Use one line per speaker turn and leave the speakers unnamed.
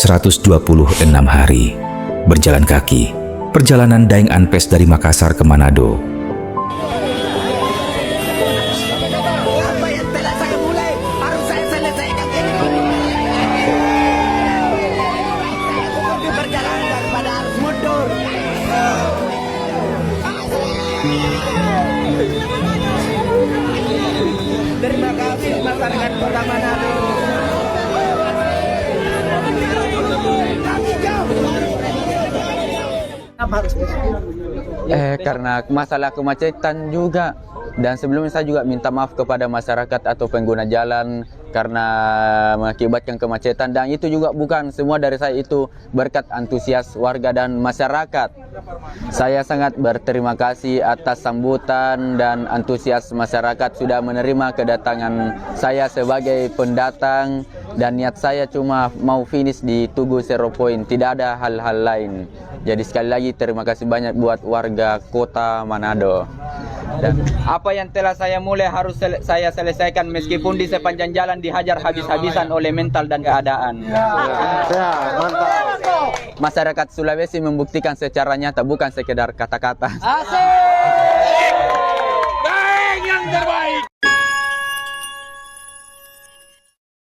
126 hari berjalan kaki, perjalanan Daeng Anpes dari Makassar ke Manado.
Apa yang telah saya mulai harus saya selesaikan ini. Seperti perjalanan daripada harus mundur. Terima kasih masyarakat Kota Manado.
Karena masalah kemacetan juga, dan sebelumnya saya juga minta maaf kepada masyarakat atau pengguna jalan karena mengakibatkan kemacetan, dan itu juga bukan semua dari saya, itu berkat antusias warga dan masyarakat. Saya sangat berterima kasih atas sambutan dan antusias masyarakat sudah menerima kedatangan saya sebagai pendatang, dan niat saya cuma mau finish di Tugu Zero Point, tidak ada hal-hal lain. Jadi sekali lagi terima kasih banyak buat warga Kota Manado. Dan apa yang telah saya mulai harus saya selesaikan meskipun di sepanjang jalan dihajar habis-habisan oleh mental dan keadaan. Masyarakat Sulawesi membuktikan secara nyata, bukan sekedar kata-kata.
Daeng yang terbaik.